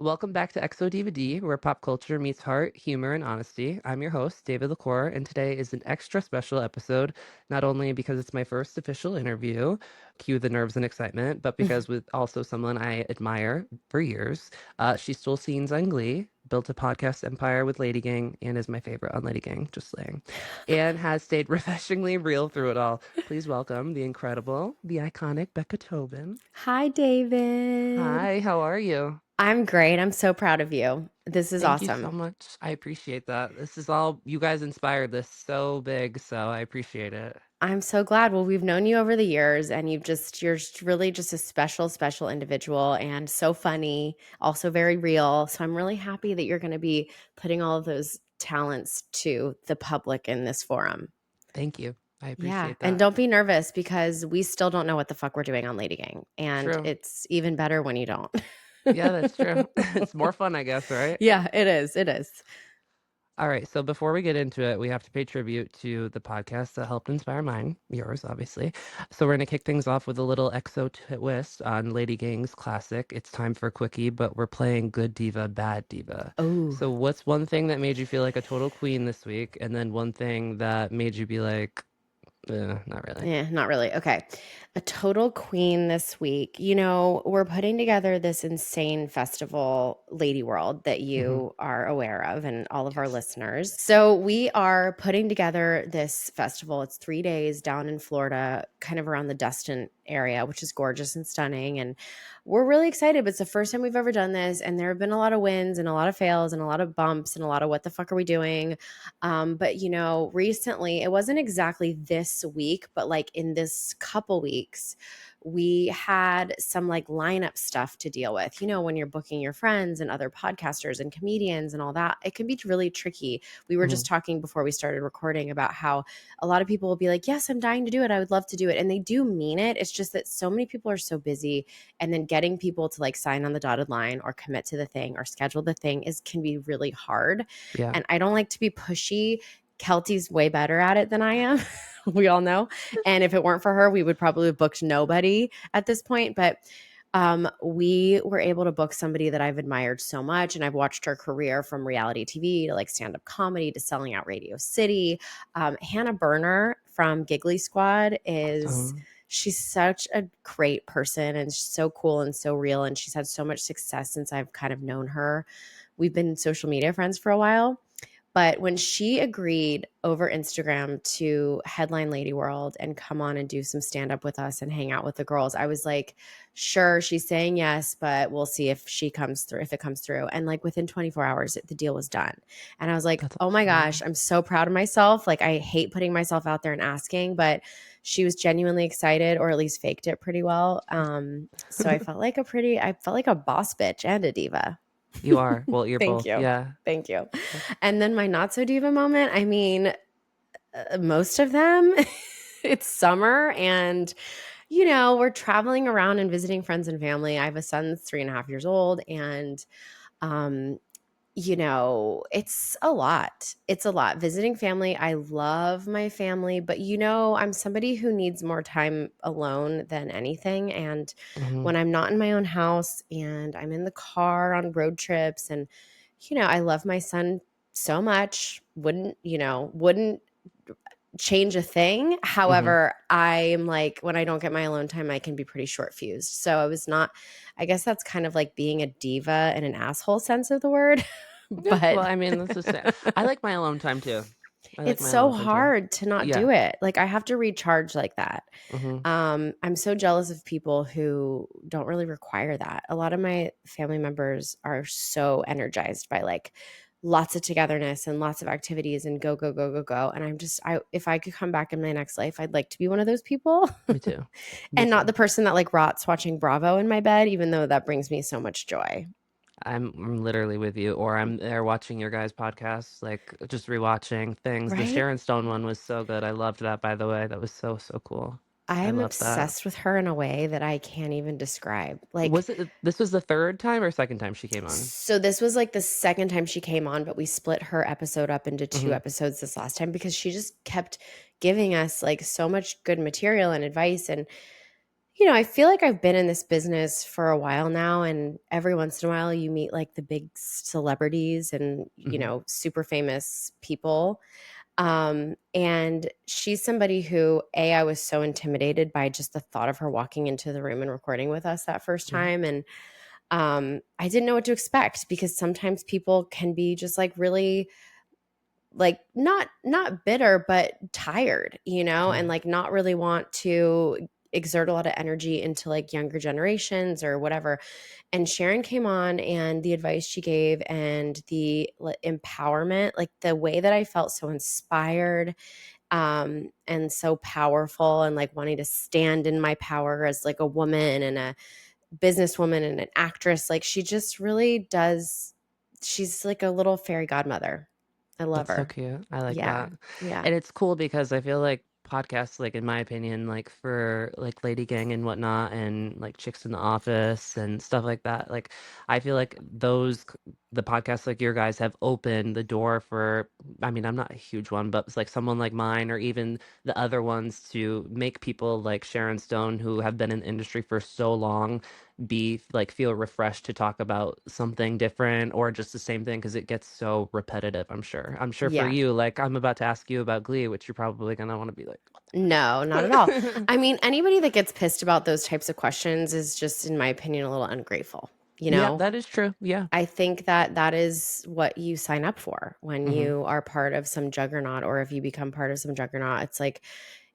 Welcome back to XO Diva D, where pop culture meets heart, humor, and honesty. I'm your host, David LaCour, and today is an extra special episode, not only because it's my first official interview, cue the nerves and excitement, but because with also someone I admire for years. She stole scenes on Glee, built a podcast empire with LadyGang, and is my favorite on LadyGang, just saying, and has stayed refreshingly real through it all. Please welcome the incredible, the iconic Becca Tobin. Hi, David. Hi, how are you? I'm great. I'm so proud of you. This is Thank you so awesome. much. I appreciate that. This is all you guys inspired this so big, so I appreciate it. I'm so glad. Well, we've known you over the years and you're just really just a special, special individual and so funny, also very real. So I'm really happy that you're going to be putting all of those talents to the public in this forum. Thank you. I Yeah. appreciate And that. don't be nervous because we still don't know what the fuck we're doing on LadyGang. And True. it's even better when you don't. Yeah, that's true. It's more fun, I guess, right? Yeah, it is. It is. All right, so before we get into it, we have to pay tribute to the podcast that helped inspire mine, yours, obviously. So we're going to kick things off with a little XO twist on Lady Gang's classic. It's time for a quickie, but we're playing Good Diva, Bad Diva. Oh. So what's one thing that made you feel like a total queen this week, and then one thing that made you be like, not really? Yeah, not really. Okay. A total queen this week. You know, we're putting together this insane festival, LadyWorld, that Hmm. you are aware of and all of our Yes. listeners. So we are putting together this festival. It's 3 days down in Florida, kind of around the Destin area, which is gorgeous and stunning. And we're really excited. But it's the first time we've ever done this. And there have been a lot of wins and a lot of fails and a lot of bumps and a lot of what the fuck are we doing? But you know, recently, it wasn't exactly this week, but like in this couple weeks, we had some like lineup stuff to deal with. You know, when you're booking your friends and other podcasters and comedians and all that, it can be really tricky. We were Hmm. just talking before we started recording about how a lot of people will be like, yes, I'm dying to do it. I would love to do it. And they do mean it. It's just that so many people are so busy. And then getting people to like sign on the dotted line or commit to the thing or schedule the thing can be really hard. Yeah. And I don't like to be pushy. Keltie's way better at it than I am. We all know. And if it weren't for her, we would probably have booked nobody at this point. But we were able to book somebody that I've admired so much. And I've watched her career from reality TV to like stand up comedy to selling out Radio City. Hannah Berner from Giggly Squad is. Awesome. She's such a great person and she's so cool and so real. And she's had so much success since I've kind of known her. We've been social media friends for a while. But when she agreed over Instagram to headline LadyWorld and come on and do some stand up with us and hang out with the girls, I was like, sure, she's saying yes, but we'll see if she comes through, if it comes through. And like within 24 hours, the deal was done. And I was like, That's oh my gosh, awesome. I'm so proud of myself. Like, I hate putting myself out there and asking, but she was genuinely excited or at least faked it pretty well. So I felt like a boss bitch and a diva. You are. Well, you're Thank both. you. Yeah. Thank you. And then my not so diva moment, I mean, most of them, it's summer and, you know, we're traveling around and visiting friends and family. I have a son that's 3.5 years old and, um, you know, it's a lot. It's a lot. Visiting family, I love my family, but you know, I'm somebody who needs more time alone than anything. And Hmm. when I'm not in my own house and I'm in the car on road trips and, you know, I love my son so much, wouldn't change a thing. Hmm. However, I'm like, when I don't get my alone time, I can be pretty short fused. So I was not, I guess that's kind of like being a diva in an asshole sense of the word. Yeah. Well, But I mean, that's the same. I like my alone time too. I like it's my so alone time too. hard to not Yeah. do it. Like I have to recharge like that. Hmm. I'm so jealous of people who don't really require that. A lot of my family members are so energized by like lots of togetherness and lots of activities and go, go, go, go, go. And if I could come back in my next life, I'd like to be one of those people Me too. Me and not too. the person that like rots watching Bravo in my bed, even though that brings me so much joy. I'm literally with you, or I'm there watching your guys' podcasts, like just rewatching things. The Right? Sharon Stone one was so good. I loved that, by the way. That was so, so cool. I I am love that. obsessed with her in a way that I can't even describe. Like, Was it this was the third time or second time she came on? so this was like the second time she came on, but we split her episode up into two Hmm. episodes this last time because she just kept giving us like so much good material and advice. And I feel like I've been in this business for a while now, and every once in a while you meet like the big celebrities and, Hmm. super famous people. And she's somebody who, I was so intimidated by just the thought of her walking into the room and recording with us that first Yeah. time. And I didn't know what to expect because sometimes people can be just like really like not bitter but tired, Yeah. and like not really want to exert a lot of energy into like younger generations or whatever. And Sharon came on, and the advice she gave and the empowerment, like the way that I felt so inspired, and so powerful, and like wanting to stand in my power as like a woman and a businesswoman and an actress. Like she just really does. She's like a little fairy godmother. I love That's so her. cute. I like Yeah. that. Yeah. And it's cool because I feel like podcasts, like in my opinion, like for like LadyGang and whatnot, and like Chicks in the Office and stuff like that. Like I feel like the podcasts like your guys have opened the door for, I mean, I'm not a huge one, but it's like someone like mine or even the other ones to make people like Sharon Stone who have been in the industry for so long be like feel refreshed to talk about something different or just the same thing because it gets so repetitive. I'm sure for Yeah. you, like I'm about to ask you about Glee, which you're probably gonna want to be like, No, not at all. what I mean, anybody that gets pissed about those types of questions is just, in my opinion, a little ungrateful. yeah, that is true. Yeah. I think that that is what you sign up for when Hmm. you are part of some juggernaut, or if you become part of some juggernaut. It's like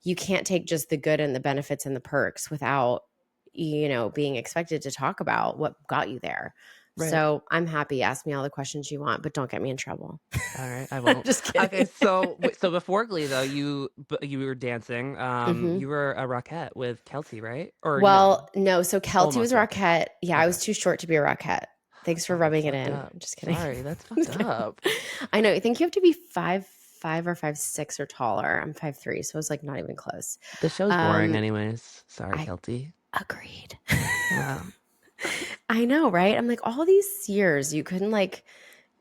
you can't take just the good and the benefits and the perks without, being expected to talk about what got you there. Right. So I'm happy. Ask me all the questions you want, but don't get me in trouble. All right, I won't. Just Okay, kidding. so before Glee though, you were dancing. Hmm. You were a Rockette with Keltie, right? Or no? Well, no. So Keltie was Almost a Rockette. Rockette. Yeah, I Okay. was too short to be a Rockette. Thanks for Oh, that's rubbing it fucked in. up. I'm just kidding. Sorry, that's fucked Just kidding. up. I know. I think you have to be 5'5" or 5'6" or taller. I'm 5'3", so it's like not even close. The show's boring Um, anyways. Sorry, I Keltie. agreed. Yeah. I know, right? I'm like, all these years you couldn't like,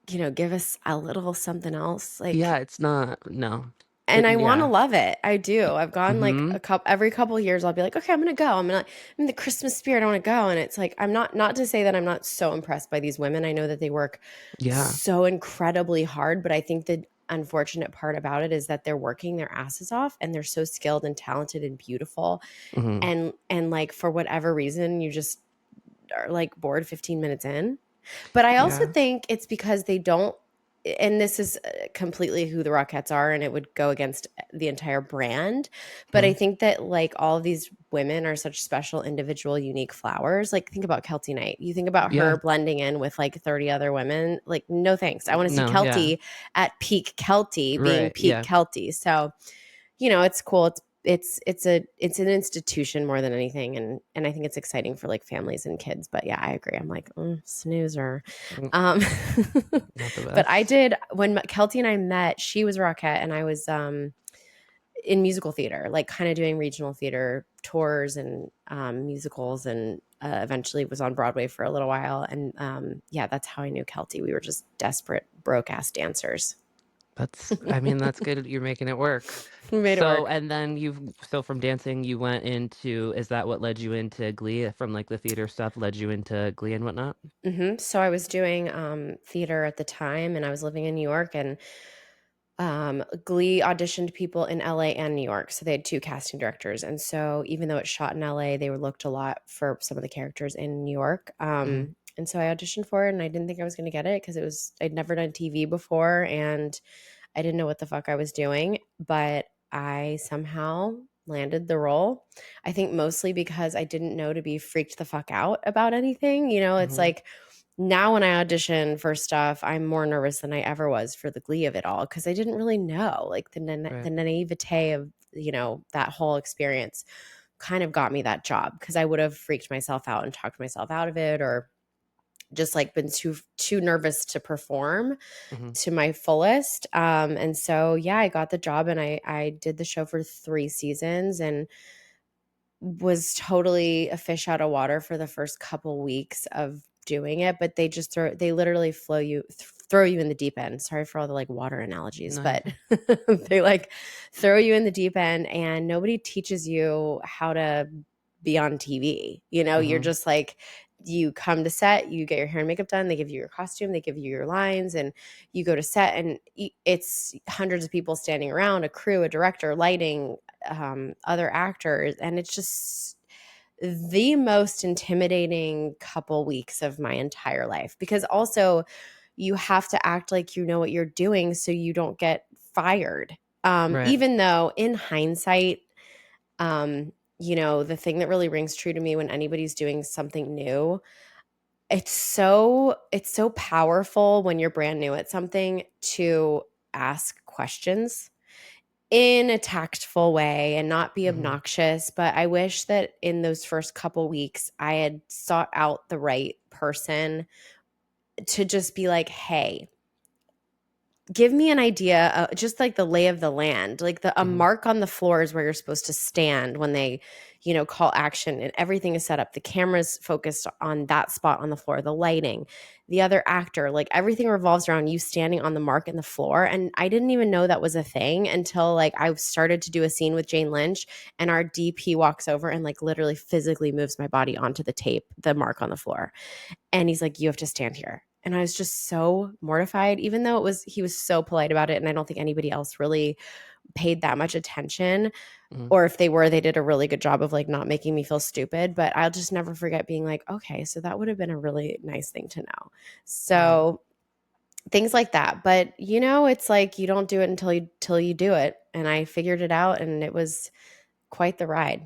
give us a little something else, Yeah, like. it's not, no. And I want to Yeah. love it. I do. I've gone like Mm-hmm. every couple of years. I'll be like, okay, I'm gonna go. I'm in the Christmas spirit. I want to go. And it's like, I'm not to say that I'm not so impressed by these women. I know that they work Yeah. so incredibly hard, but I think the unfortunate part about it is that they're working their asses off, and they're so skilled and talented and beautiful. Mm-hmm. And like for whatever reason, you just are like bored 15 minutes in. But I also Yeah. think it's because they don't, and this is completely who the Rockettes are, and it would go against the entire brand. But I Yeah. think that like all of these women are such special, individual, unique flowers. Like think about Keltie Knight. You think about Yeah. her blending in with like 30 other women. Like no thanks. I want to see No, yeah. Keltie at peak Keltie being Right. peak Yeah. Keltie. So it's cool. It's an institution more than anything, and I think it's exciting for like families and kids. But yeah, I agree. I'm like snoozer. Mm, Um, not the but I best. did when Keltie and I met. She was Rockette, and I was in musical theater, like kind of doing regional theater tours and musicals, and eventually was on Broadway for a little while. And yeah, that's how I knew Keltie. We were just desperate, broke ass dancers. I mean, that's good. You're making it work. We made it So, work. and then so from dancing, you went into, is that what led you into Glee? From like the theater stuff led you into Glee and whatnot? So I was doing theater at the time, and I was living in New York, and Glee auditioned people in LA and New York. So they had two casting directors. And so even though it's shot in LA, they looked a lot for some of the characters in New York. Hmm. And so I auditioned for it, and I didn't think I was going to get it because I'd never done TV before, and I didn't know what the fuck I was doing, but I somehow landed the role. I think mostly because I didn't know to be freaked the fuck out about anything. It's Hmm. like now when I audition for stuff, I'm more nervous than I ever was for the glee of it all because I didn't really know. Like the Right. naivete of, that whole experience kind of got me that job because I would have freaked myself out and talked myself out of it, or just like been too nervous to perform Hmm. to my fullest. And so yeah, I got the job, and I did the show for 3 seasons, and was totally a fish out of water for the first couple weeks of doing it. But they literally throw you in the deep end. Sorry for all the like water analogies, No, you're but fine. they like throw you in the deep end, and nobody teaches you how to be on TV. You know, you're Mm-hmm. just like, you come to set, you get your hair and makeup done, they give you your costume, they give you your lines, and you go to set, and it's hundreds of people standing around, a crew, a director, lighting, other actors, and it's just the most intimidating couple weeks of my entire life, because also you have to act like you know what you're doing so you don't get fired. Right. Even though in hindsight, um, you know, the thing that really rings true to me when anybody's doing something new, it's so powerful when you're brand new at something to ask questions in a tactful way and not be Mm-hmm. obnoxious. But I wish that in those first couple weeks, I had sought out the right person to just be like, hey, give me an idea, just like the lay of the land, like a Mm-hmm. mark on the floor is where you're supposed to stand when they, you know, call action, and everything is set up. The camera's focused on that spot on the floor, the lighting, the other actor, like everything revolves around you standing on the mark in the floor. And I didn't even know that was a thing until like I started to do a scene with Jane Lynch, and our DP walks over and like literally physically moves my body onto the tape, the mark on the floor. And he's like, you have to stand here. And I was just so mortified, even though he was so polite about it. And I don't think anybody else really paid that much attention. Mm-hmm. Or if they were, they did a really good job of like not making me feel stupid. But I'll just never forget being like, okay, so that would have been a really nice thing to know. Right. So things like that. But you know, it's like you don't do it until you do it. And I figured it out, and it was quite the ride.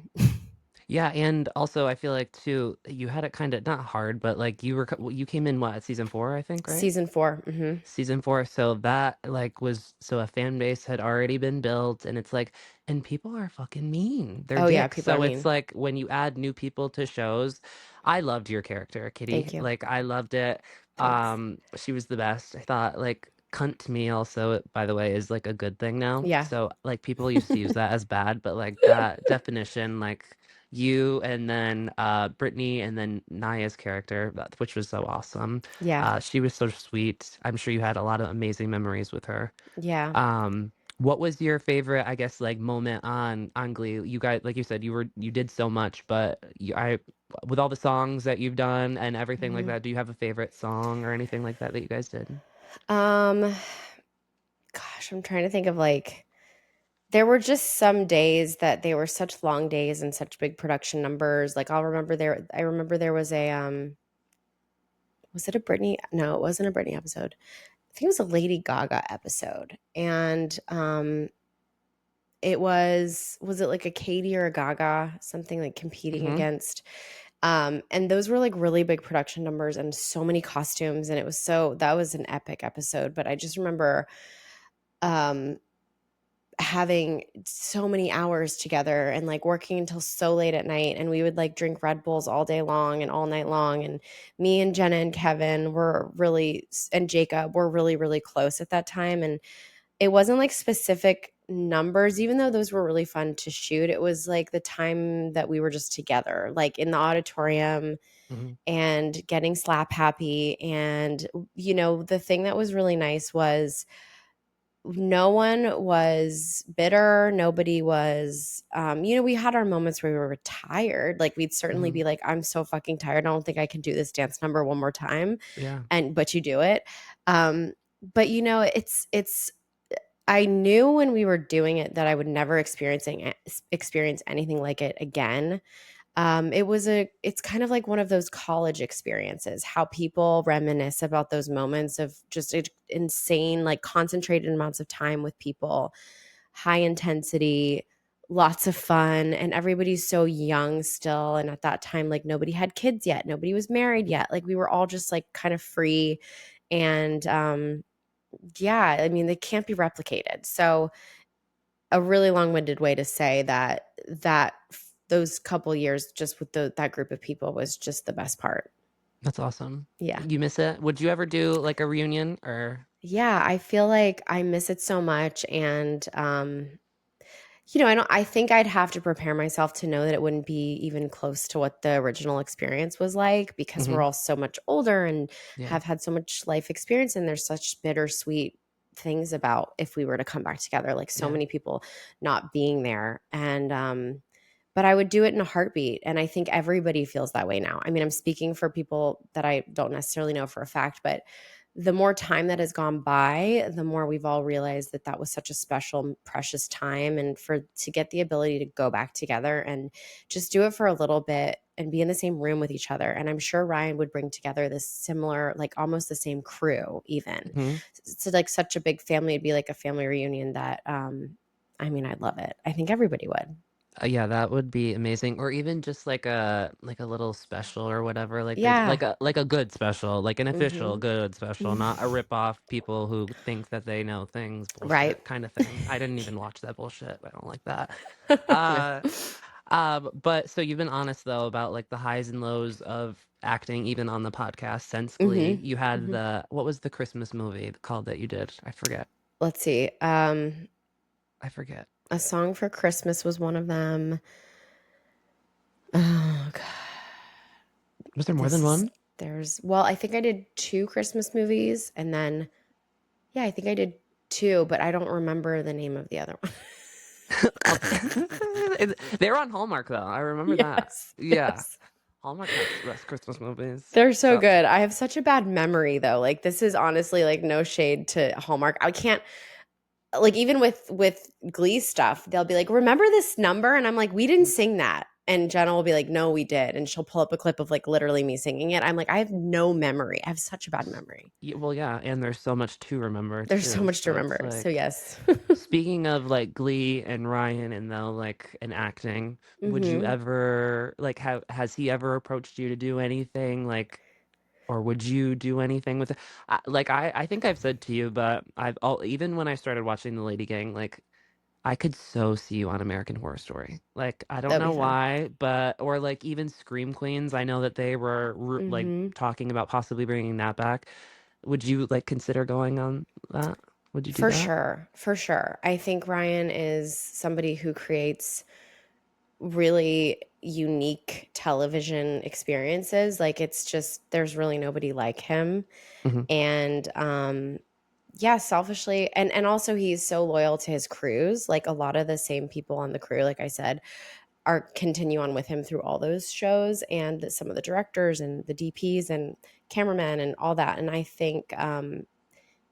Yeah, and also I feel like too, you had it kind of not hard, but like you came in what, season 4, I think, right? Season 4. Mm-hmm. Season 4, so that like was so a fan base had already been built, and it's like, and people are fucking mean. They're Oh yeah, dicks. people are So it's mean. like when you add new people to shows, I loved your character, Kitty. Thank you. Like I loved it. Thanks. She was the best. I thought like cunt to me also, by the way, is like a good thing now. Yeah. So like people used to use that as bad, but like that definition, like you and then Brittany and then Naya's character, which was so awesome. Yeah. She was so sweet. I'm sure you had a lot of amazing memories with her. Yeah. What was your favorite, I guess, like moment on Glee? You guys, like you said, you did so much, but with all the songs that you've done and everything like Mhm. that, do you have a favorite song or anything like that that you guys did? Um, gosh, I'm trying to think of like, there were just some days that they were such long days and such big production numbers. Like I remember there was was it a Britney? No, it wasn't a Britney episode. I think it was a Lady Gaga episode. And was it like a Katie or a Gaga, something like competing Mm-hmm. against. And those were like really big production numbers and so many costumes. And that was an epic episode. But I just remember um having so many hours together and like working until so late at night, and we would like drink Red Bulls all day long and all night long, and me and Jenna and Kevin were really, and Jacob were really really close at that time. And it wasn't like specific numbers, even though those were really fun to shoot. It was like the time that we were just together, like in the auditorium Mm-hmm. and getting slap happy. And you know, the thing that was really nice was no one was bitter. Nobody was, you know, we had our moments where we were tired. Like we'd certainly Mm-hmm. be like, I'm so fucking tired. I don't think I can do this dance number one more time. Yeah. But you do it. Um, but you know, I knew when we were doing it that I would never experience anything like it again. It's kind of like one of those college experiences, how people reminisce about those moments of just insane, like concentrated amounts of time with people, high intensity, lots of fun, and everybody's so young still. And at that time, like nobody had kids yet, nobody was married yet. Like we were all just like kind of free. And yeah, I mean, they can't be replicated. So a really long-winded way to say that those couple years just with that group of people was just the best part. That's awesome. Yeah. You miss it? Would you ever do like a reunion or? Yeah, I feel like I miss it so much. And you know, I think I'd have to prepare myself to know that it wouldn't be even close to what the original experience was like, because we're Mm-hmm. all so much older and Yeah. have had so much life experience, and there's such bittersweet things about if we were to come back together, like so Yeah. many people not being there. And but I would do it in a heartbeat. And I think everybody feels that way now. I mean, I'm speaking for people that I don't necessarily know for a fact, but the more time that has gone by, the more we've all realized that that was such a special, precious time. And for to get the ability to go back together and just do it for a little bit and be in the same room with each other. And I'm sure Ryan would bring together this similar, like almost the same crew, even. Hmm. It's like such a big family. It'd be like a family reunion that, I mean, I'd love it. I think everybody would. Yeah, that would be amazing. Or even just like a little special or whatever, like they Yeah. like a good special, like an official Hmm. good special, not a rip off people who think that they know things Right. bullshit kind of thing. I didn't even watch that bullshit. I don't like that. No. Uh but so you've been honest though about like the highs and lows of acting even on the podcast since Glee. Hmm. You had Hmm. what was the Christmas movie called that you did? I forget. Let's see. I forget. A Song for Christmas was one of them. Oh God. Was there more This than is one? there's well, I think I did two Christmas movies and then yeah, I think I did two, but I don't remember the name of the other one. Oh, they're on Hallmark though. I remember that. Yes. Yeah. Yes. Hallmark has the best Christmas movies. They're so So, good. I have such a bad memory though. Like this is honestly like no shade to Hallmark. I can't like even with Glee stuff, they'll be like, "Remember this number?" And I'm like, "We didn't sing that." And Jenna will be like, "No, we did." And she'll pull up a clip of like literally me singing it. I'm like, "I have no memory. I have such a bad memory." well, yeah, and there's so much to remember There's so too. much to So it's remember. So like, yes. speaking of like Glee and Ryan and though like and acting, would you Mhm. ever like have has he ever approached you to do anything like or would you do anything with it? I think I've said to you, but even when I started watching the Lady Gang, like I could so see you on American Horror Story. Like, I don't That'd know be fun. why, but or like even Scream Queens. I know that they were like Mhm. talking about possibly bringing that back. Would you like consider going on that? Would you do For that? sure. For sure. I think Ryan is somebody who creates really unique television experiences. Like it's just there's really nobody like him. Hmm. And yeah, selfishly and also he's so loyal to his crews. Like a lot of the same people on the crew, like I said, are continue on with him through all those shows and some of the directors and the DPs and cameramen and all that. And I think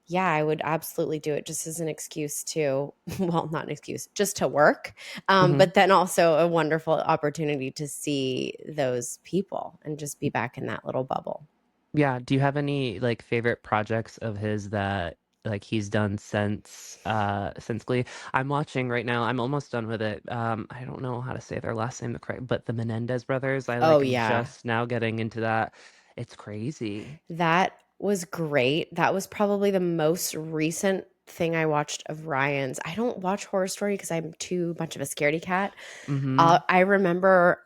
yeah, I would absolutely do it just as an excuse to, well, not an excuse, just to work. Hmm. But then also a wonderful opportunity to see those people and just be back in that little bubble. Yeah. Do you have any like favorite projects of his that like he's done since Glee? I'm watching right now. I'm almost done with it. I don't know how to say their last name the correct, but the Menendez brothers. I Oh, like am yeah. just now getting into that. It's crazy. That was great. That was probably the most recent thing I watched of Ryan's. I don't watch Horror Story because I'm too much of a scaredy cat. Hmm. I remember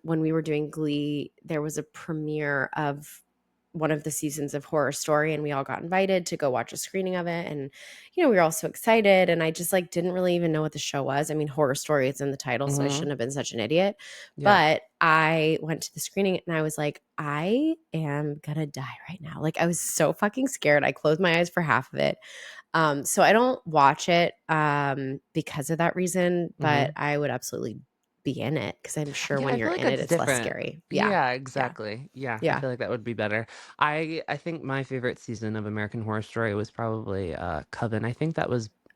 when we were doing Glee, there was a premiere of one of the seasons of Horror Story, and we all got invited to go watch a screening of it. And we were all so excited. And I just like didn't really even know what the show was. I mean, Horror Story is in the title, so I Hmm. shouldn't have been such an idiot. Yeah. But I went to the screening and I was like, I am gonna die right now. Like I was so fucking scared. I closed my eyes for half of it. So I don't watch it because of that reason, but Hmm. I would absolutely be in it because I'm sure Yeah, when I you're feel like in it, that's it's less different. scary. Yeah. Yeah, Yeah. exactly. Yeah, I Yeah. feel like that would be better. I think my favorite season of American Horror Story was probably Coven.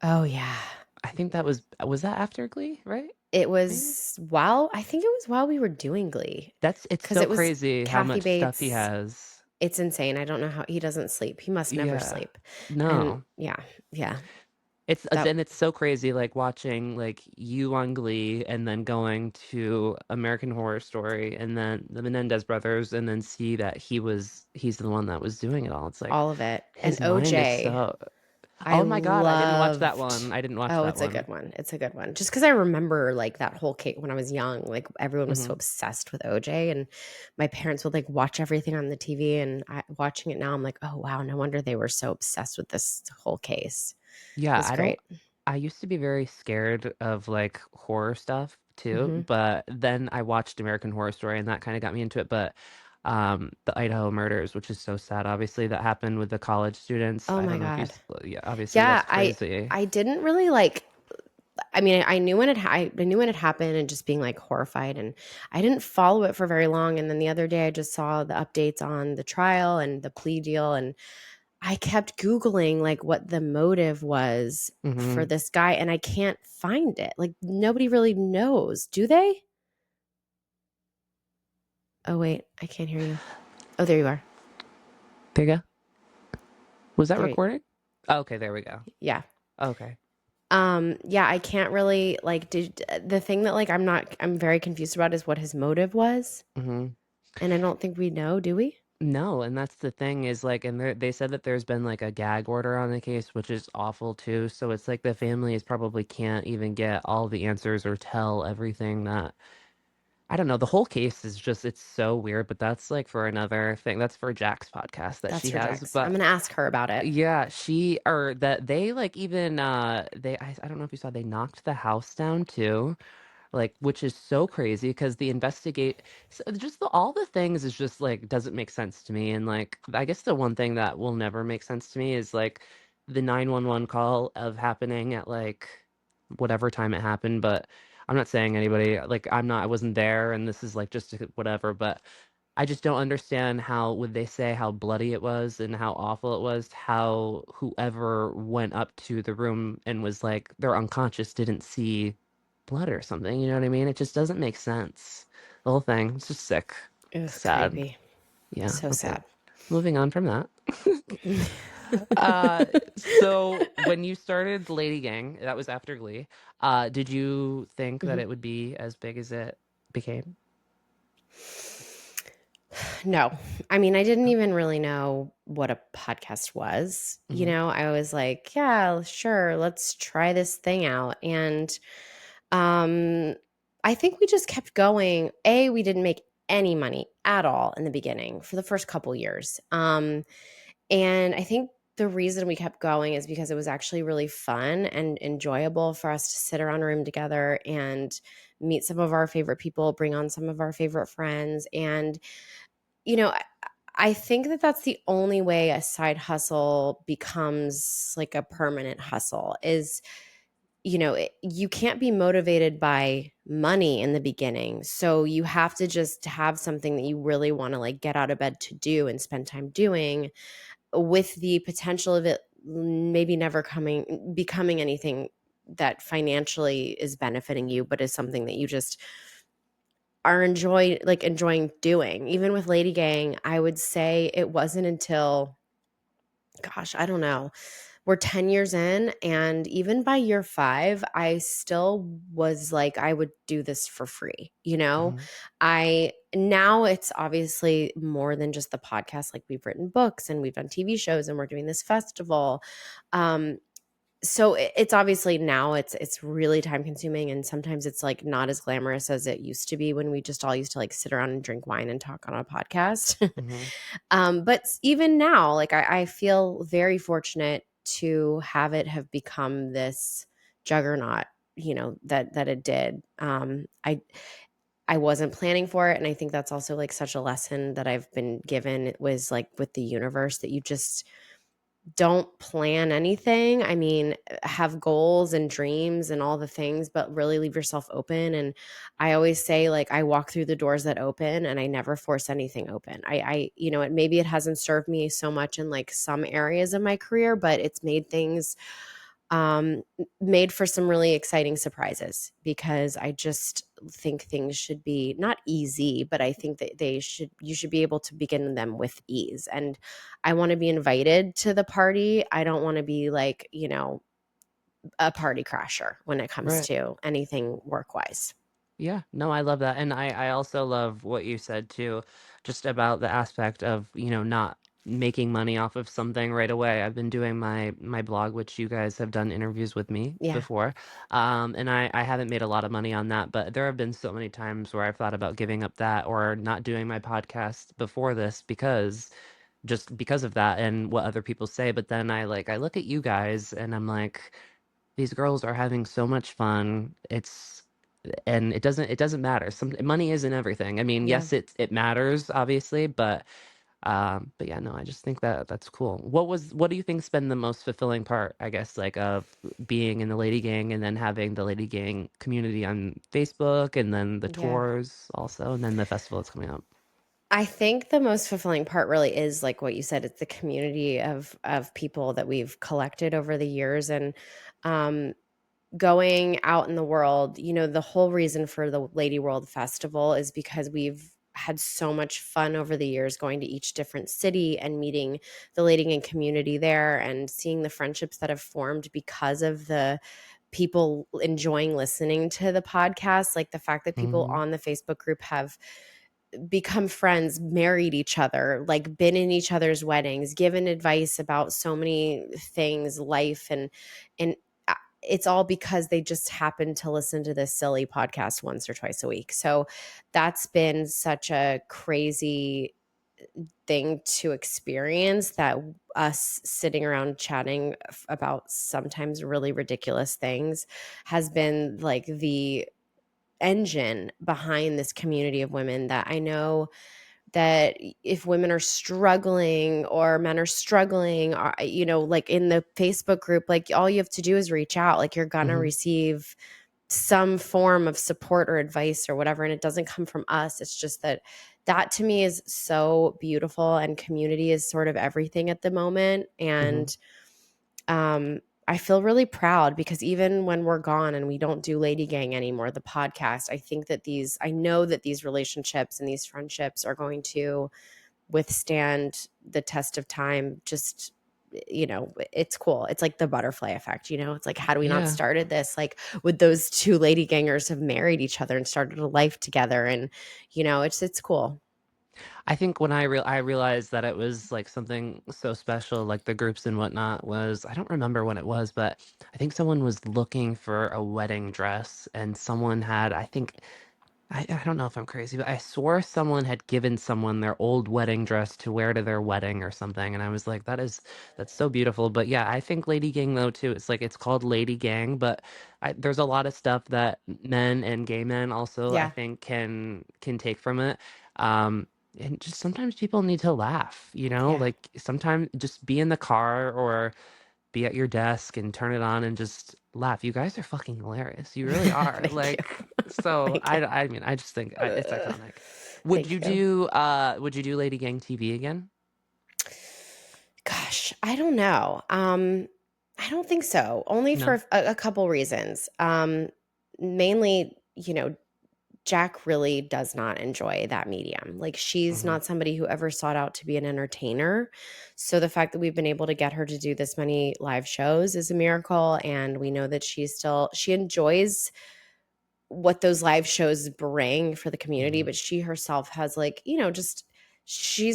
Oh, yeah. I think that was that after Glee, right? It Maybe? was I think it was while we were doing Glee It's because so it was crazy how Kathy much stuff he Bates. has. It's insane. I don't know how he doesn't sleep. He must never Yeah. sleep. And No. yeah, yeah. It's That then it's so crazy like watching like you on Glee and then going to American Horror Story and then the Menendez brothers and then see that he's the one that was doing it all. It's like all of it. And his mind is OJ. so I Oh my God, I didn't watch that loved. one. I didn't watch Oh, that it's a one. good one. It's a good one. Just because I remember like that whole case when I was young, like everyone was so Hmm. obsessed with OJ, and my parents would like watch everything on the TV. And watching it now, I'm like, oh wow, no wonder they were so obsessed with this whole case. It Yeah, was great. I used to be very scared of like horror stuff too, Hmm. but then I watched American Horror Story and that kind of got me into it. But the Idaho murders, which is so sad, obviously, that happened with the college students. Oh I my don't know if god. yeah, obviously Yeah, that's crazy. I didn't really like. I mean, I knew when it happened and just being like horrified, and I didn't follow it for very long. And then the other day I just saw the updates on the trial and the plea deal, and I kept Googling like what the motive was for Hmm. this guy, and I can't find it. Like nobody really knows, do they? Oh wait, I can't hear you. Oh, there you are. There you go. Was that There, recording? Okay, there we go. yeah. Okay. Yeah, I can't really like did the thing that like I'm very confused about is what his motive was. Hmm. And I don't think we know, do we? No, and that's the thing is like, and they said that there's been like a gag order on the case, which is awful too. So it's like the families probably can't even get all the answers or tell everything that I don't know. The whole case is just, it's so weird, but that's like for another thing. That's for Jack's podcast that That's she for has. Jax. I'm But gonna ask her about it. yeah, she or that they like even I don't know if you saw they knocked the house down too, like which is so crazy because the investigate so just all the things is just like doesn't make sense to me. And like I guess the one thing that will never make sense to me is like the 911 call of happening at like whatever time it happened. But I'm not saying anybody like I wasn't there and this is like just whatever. But I just don't understand how would they say how bloody it was and how awful it was, how whoever went up to the room and was like they're unconscious didn't see blood or something, you know what I mean? It just doesn't make sense. The whole thing, it's just sick. It was Sad. creepy. Yeah, So okay. sad. Moving on from that. Uh, so when you started LadyGang, that was after Glee, did you think that Mhm. it would be as big as it became? No. I mean, I didn't No. even really know what a podcast was. Hmm. I was like, yeah, sure, let's try this thing out. And um I think we just kept going. We didn't make any money at all in the beginning for the first couple years. And I think the reason we kept going is because it was actually really fun and enjoyable for us to sit around a room together and meet some of our favorite people, bring on some of our favorite friends. And, you know, I, I think that that's the only way a side hustle becomes like a permanent hustle is, you can't be motivated by money in the beginning. So you have to just have something that you really want to like get out of bed to do and spend time doing with the potential of it maybe never becoming anything that financially is benefiting you, but is something that you just are enjoying doing. Even with Lady Gang, I would say it wasn't until, gosh, I don't know, we're 10 years in, and even by year 5 I still was like I would do this for free. Hmm. I Now it's obviously more than just the podcast. Like we've written books and we've done TV shows and we're doing this festival. um so it's obviously now it's really time consuming, and sometimes it's like not as glamorous as it used to be when we just all used to like sit around and drink wine and talk on a podcast. Hmm. But even now, like I feel very fortunate to have it have become this juggernaut, that it did. I wasn't planning for it, and I think that's also like such a lesson that I've been given. It was like with the universe that you just don't plan anything. I mean, have goals and dreams and all the things, but really leave yourself open. And I always say, like, I walk through the doors that open and I never force anything open. Maybe it hasn't served me so much in like some areas of my career, but it's made things made for some really exciting surprises, because I just think things should be not easy, but I think that you should be able to begin them with ease. And I want to be invited to the party. I don't want to be like, a party crasher when it comes Right. to anything work wise. Yeah, no, I love that. And I also love what you said too, just about the aspect of, not making money off of something right away. I've been doing my blog, which you guys have done interviews with me Yeah. before. And I haven't made a lot of money on that, but there have been so many times where I've thought about giving up that or not doing my podcast before this because of that and what other people say. But then I look at you guys and I'm like, these girls are having so much fun. And it doesn't matter. Some money isn't everything. I mean, Yeah. yes, it matters obviously, but But yeah, no, I just think that that's cool. What do you think's been the most fulfilling part, I guess, like of being in the Lady Gang and then having the Lady Gang community on Facebook and then the Yeah. tours also and then the festival that's coming up? I think the most fulfilling part really is like what you said, it's the community of people that we've collected over the years. And um going out in the world, the whole reason for the Lady World Festival is because we've had so much fun over the years going to each different city and meeting the Lady Gang community there and seeing the friendships that have formed because of the people enjoying listening to the podcast. Like the fact that people Hmm. on the Facebook group have become friends, married each other, like been in each other's weddings, given advice about so many things, life and it's all because they just happen to listen to this silly podcast once or twice a week. So that's been such a crazy thing to experience, that us sitting around chatting about sometimes really ridiculous things has been like the engine behind this community of women, that I know that if women are struggling or men are struggling, or, like in the Facebook group, like all you have to do is reach out. Like you're going to Hmm. receive some form of support or advice or whatever. And it doesn't come from us. It's just that to me is so beautiful. And community is sort of everything at the moment. Hmm. And I feel really proud because even when we're gone and we don't do Lady Gang anymore, the podcast, I know that these relationships and these friendships are going to withstand the test of time. Just, it's cool. It's like the butterfly effect, it's like, had we not Yeah. started this, like would those two lady gangers have married each other and started a life together? And, it's cool. I think when I realized that it was like something so special, like the groups and whatnot, was I don't remember when it was, but I think someone was looking for a wedding dress, and someone had I think I don't know if I'm crazy, but I swore someone had given someone their old wedding dress to wear to their wedding or something, and I was like, that's so beautiful. But yeah, I think Lady Gang though too. It's like it's called Lady Gang, but there's a lot of stuff that men and gay men also I Yeah. think can take from it. Um, and just sometimes people need to laugh, Yeah. like sometimes just be in the car or be at your desk and turn it on and just laugh. You guys are fucking hilarious. You really are. Thank you. Like, so Thank you. I mean, I just think it's iconic. Thank you. Would you do Lady Gang TV again? Gosh, I don't know. I don't think so. Only for No. a couple reasons. Mainly, Jack really does not enjoy that medium. Like she's Hmm. not somebody who ever sought out to be an entertainer. So the fact that we've been able to get her to do this many live shows is a miracle. And we know that she enjoys what those live shows bring for the community, Hmm. but she herself has like, just she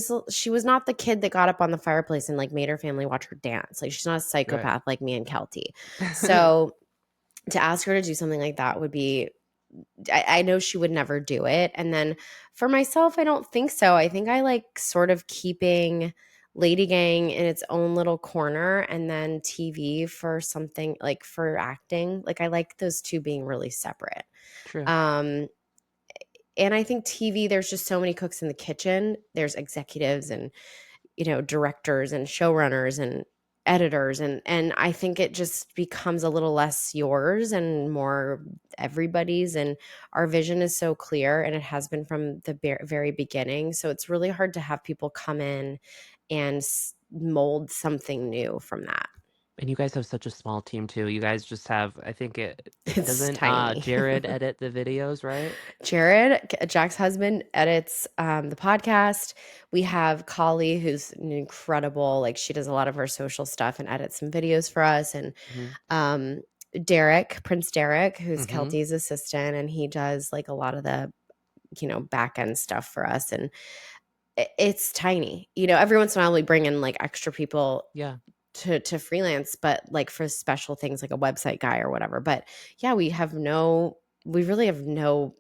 was not the kid that got up on the fireplace and like made her family watch her dance. Like she's not a Right. psychopath like me and Keltie. So to ask her to do something like that would be, I know she would never do it. And then for myself, I don't think so. I think I like sort of keeping Lady Gang in its own little corner and then TV for something like for acting. Like I like those two being really separate. True. Um, and I think TV, there's just so many cooks in the kitchen. There's executives and, directors and showrunners and editors. And I think it just becomes a little less yours and more everybody's. And our vision is so clear and it has been from the very beginning. So it's really hard to have people come in and mold something new from that. And you guys have such a small team too. You guys just have, I think it It's doesn't tiny. Jared edit the videos, right? Jared, Jack's husband, edits the podcast. We have Kali, who's an incredible, like she does a lot of our social stuff and edits some videos for us. And Hmm. um, Derek, Prince Derek, who's Hmm. Keltie's assistant, and he does like a lot of the, back end stuff for us. And it's tiny. Every once in a while we bring in like extra people Yeah. to freelance, but like for special things like a website guy or whatever. But yeah, we really have no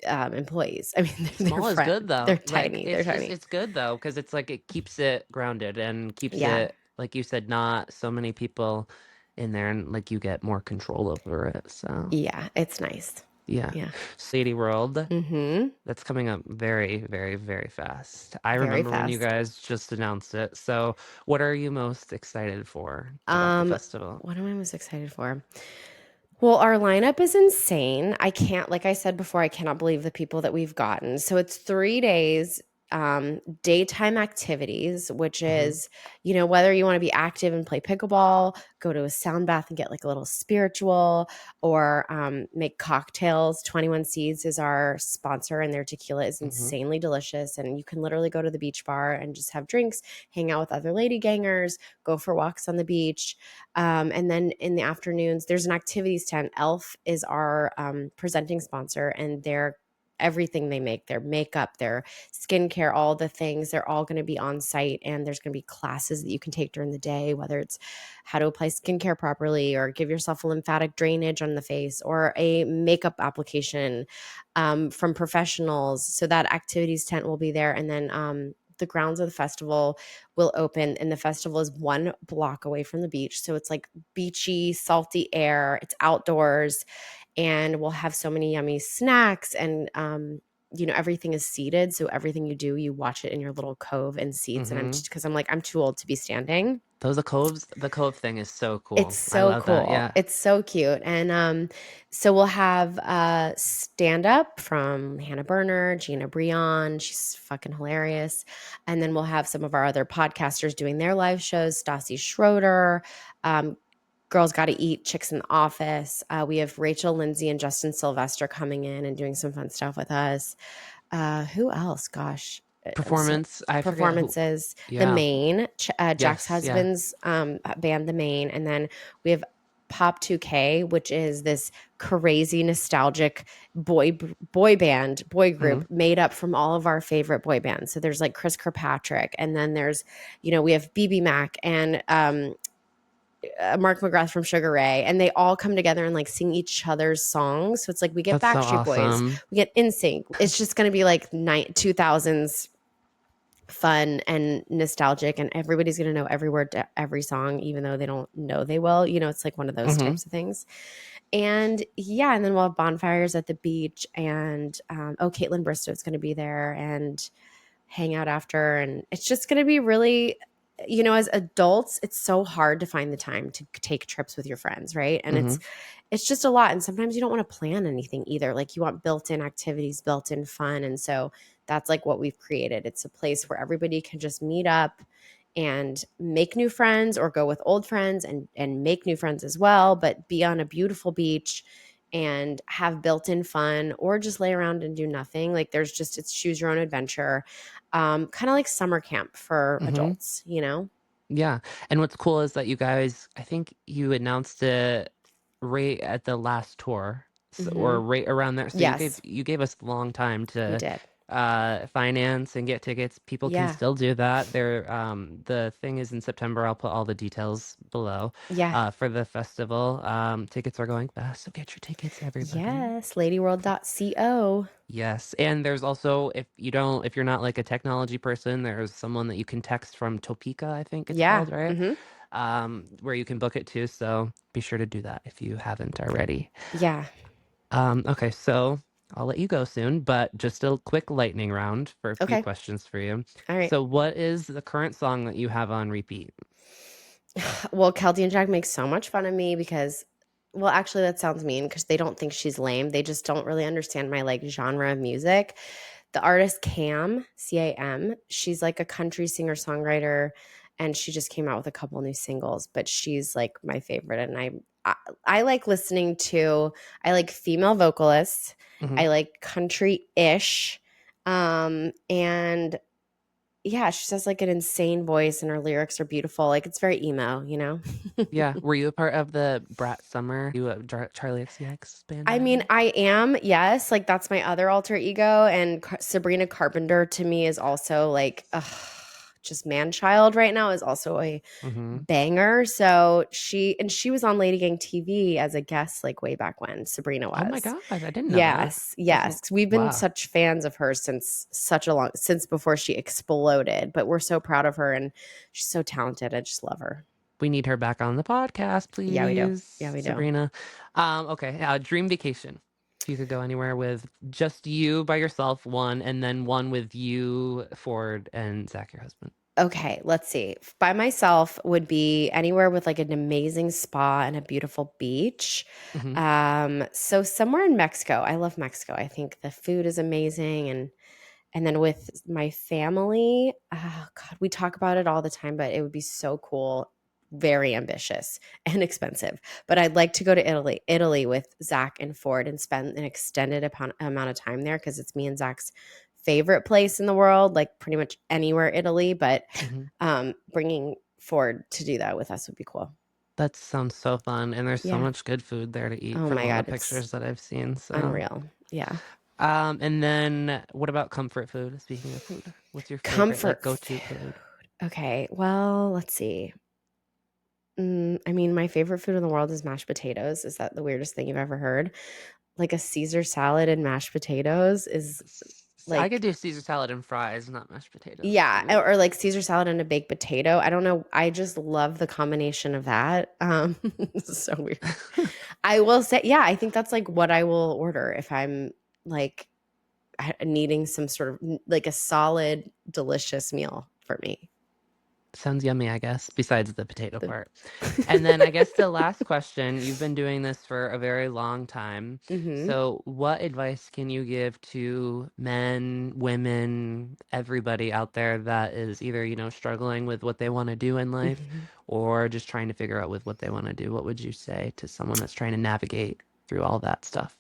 employees. I mean, they're Small is good they're though. Like tiny. They're tiny. it's good though because it's like it keeps it grounded and keeps Yeah. it like you said, not so many people in there, and like you get more control over it. So Yeah. It's nice. Yeah. Yeah. LadyWorld, Mm-hmm. that's coming up very, very, very fast. I Very remember when you fast. guys just announced it. So, what are you most excited for about the Um, festival? what am I most excited for? Well, our lineup is insane. I can't, like I said before, I cannot believe the people that we've gotten. So it's 3 days, daytime activities, which Hmm. is, whether you want to be active and play pickleball, go to a sound bath and get like a little spiritual, or make cocktails. 21 Seeds is our sponsor, and their tequila is Hmm. insanely delicious. And you can literally go to the beach bar and just have drinks, hang out with other lady gangers, go for walks on the beach. And then in the afternoons, there's an activities tent. Elf is our presenting sponsor, and they're everything they make, their makeup, their skincare, all the things, they're all going to be on site. And there's going to be classes that you can take during the day, whether it's how to apply skincare properly, or give yourself a lymphatic drainage on the face, or a makeup application from professionals. So that activities tent will be there. And then the grounds of the festival will open, and the festival is 1 block away from the beach. So it's like beachy, salty air. It's outdoors, and we'll have so many yummy snacks. And everything is seated. So everything you do, you watch it in your little cove and seats. And Hmm. because I'm like, I'm too old to be standing. The cove thing is so It's cool. I so love that. cool. Yeah. It's so cute. And so we'll have stand up from Hannah Berner, Gina Brion. She's fucking hilarious. And then we'll have some of our other podcasters doing their live shows, Stassi Schroeder, um, Girls Gotta Eat, Chicks in the Office. We have Rachel Lindsay and Justin Sylvester coming in and doing some fun stuff with us. Who else? Gosh. I'm so Performance. I forget who. performances. The Yeah. Main, Jack's Yes. Yeah. husband's band, The Main, and then we have Pop 2K, which is this crazy nostalgic boy Hmm. group made up from all of our favorite boy bands. So there's like Chris Kirkpatrick, and then there's we have BB Mac and Mark McGrath from Sugar Ray, and they all come together and like sing each other's songs. So it's like we get That's so Backstreet Boys, awesome. we get NSYNC. It's just going to be like 2000s fun and nostalgic, and everybody's going to know every word to every song, even though they don't know they will. It's like one of those Hmm. types of things. And yeah, and then we'll have bonfires at the beach, and Caitlin Bristow's going to be there, and hang out after. And it's just going to be really, as adults, it's so hard to find the time to take trips with your friends, right? And Hmm. it's just a lot. And sometimes you don't want to plan anything either. Like, you want built-in activities, built-in fun. And so that's like what we've created. It's a place where everybody can just meet up and make new friends, or go with old friends and make new friends as well, but be on a beautiful beach and have built-in fun, or just lay around and do nothing. Like, it's choose your own adventure, kind of like summer camp for Hmm. adults. Yeah. And what's cool is that you guys, I think you announced it right at the last tour, or Hmm. right around there. So Yes, you gave us a long time we to did. finance and get tickets. People can Yeah. still do that. The thing is in September. I'll put all the details below Yeah. for the festival. Tickets are going fast, so get your tickets, everybody. Yes. LadyWorld.co. Yes, and there's also, if you're not like a technology person, there's someone that you can text from Topeka, I think it's Yeah. called, right? Hmm. Where you can book it too. So be sure to do that if you haven't already. Yeah. Okay, so I'll let you go soon, but just a quick lightning round for a few Okay. questions for you. All right. So what is the current song that you have on repeat? Well, Keltie and Jack make so much fun of me because, well, actually, that sounds mean, because they don't think she's lame. They just don't really understand my like genre of music. The artist Cam, she's like a country singer songwriter, and she just came out with a couple new singles. But she's like my favorite, and I like listening to. I like female vocalists. Hmm. I like country ish, and yeah, she has like an insane voice, and her lyrics are beautiful. Like, it's very emo. Yeah, were you a part of the Brat Summer? You a Charlie XCX I mean, bandwagon? I am, yes. Like, that's my other alter ego. And Sabrina Carpenter to me is also like, just man child right now, is also a Hmm. banger. So she was on Lady Gang TV as a guest, like way back when Sabrina Oh my was. God, I didn't know that. Yes, That's yes. We've been wow. such fans of hers since before she exploded. But we're so proud of her, and she's so talented. I just love her. We need her back on the podcast, Yeah, we do. please, Yeah, we do. Sabrina. Okay, dream vacation. If you could go anywhere with just you by yourself, one, and then one with you, Ford, and Zach, your husband. Okay, let's see. By myself would be anywhere with like an amazing spa and a beautiful beach. Hmm. So somewhere in Mexico. I love Mexico. I think the food is amazing, and then with my family, oh God, we talk about it all the time, but it would be so cool, very ambitious and expensive. But I'd like to go to Italy with Zach and Ford and spend an extended amount of time there because it's me and Zach's favorite place in the world, like pretty much anywhere Italy. But Hmm. bringing Ford to do that with us would be cool. That sounds so fun, and there's so Yeah. much good food there to eat Oh from my all the God, it's pictures that I've seen. So, unreal. Yeah. and then what about comfort food? Speaking of food, what's your favorite like Comfort go-to food. food? Okay. Well, let's see. I mean, my favorite food in the world is mashed potatoes. Is that the weirdest thing you've ever heard? Like a Caesar salad and mashed potatoes is I could like, do Caesar salad and fries, not mashed potatoes. yeah, Ooh. or like Caesar salad and a baked potato. I don't know. I just love the combination of that. This is so weird. I will say, yeah, I think that's like what I will order if I'm like needing some sort of like a solid, delicious meal for me. Sounds yummy, I guess, besides the potato The part. And then I guess the last question, you've been doing this for a very long time. hmm So, what advice can you give to men, women, everybody out there that is either, struggling with what they want to do in life hmm or just trying to figure out with what they want to do? What would you say to someone that's trying to navigate through all that stuff?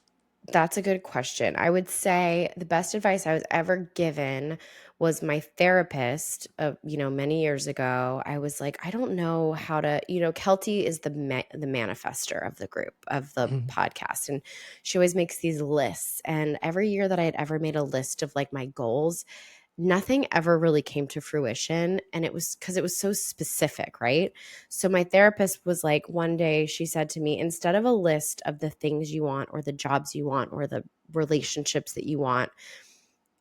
That's a good question. I would say the best advice I was ever given was my therapist, many years ago. I was like, I don't know how to, Keltie is the manifester of the group of the Mhm. podcast, and she always makes these lists. And every year that I had ever made a list of like my goals, nothing ever really came to fruition. And it was because it was so specific, right? So my therapist was like, one day she said to me, instead of a list of the things you want or the jobs you want or the relationships that you want,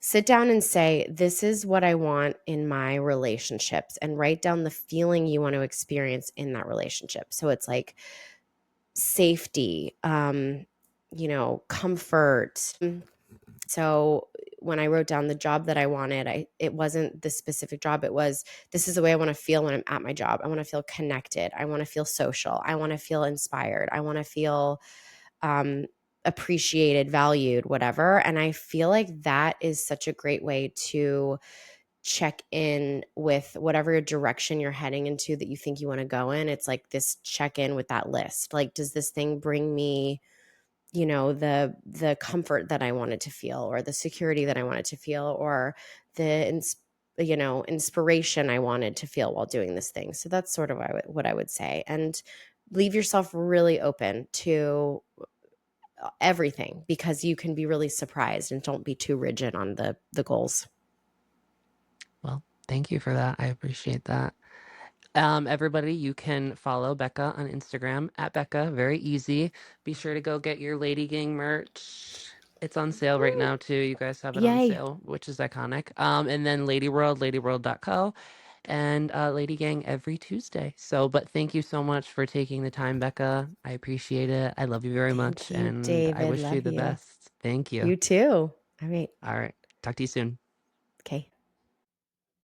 sit down and say, this is what I want in my relationships, and write down the feeling you want to experience in that relationship. So it's like safety, comfort. So when I wrote down the job that I wanted, it wasn't this specific job. It was, this is the way I want to feel when I'm at my job. I want to feel connected. I want to feel social. I want to feel inspired. I want to feel um, appreciated, valued, whatever. And I feel like that is such a great way to check in with whatever direction you're heading into that you think you want to go in. It's like this check in with that list. Like, does this thing bring me the comfort that I wanted to feel, or the security that I wanted to feel, or the inspiration I wanted to feel while doing this thing. So that's sort of what I would say. And leave yourself really open to everything, because you can be really surprised, and don't be too rigid on the goals. Well, thank you for that. I appreciate that. Everybody, you can follow Becca on Instagram at Becca. Very easy. Be sure to go get your Lady Gang merch. It's on sale right Woo. now too. You guys have it on Yay. sale, which is iconic. And then LadyWorld, LadyWorld.co, and Lady Gang every Tuesday. So, but thank you so much for taking the time, Becca. I appreciate it. I love you very Thank much, you, and I David. wish you Love the you. best. Thank you. You too. All right. All right. Talk to you soon.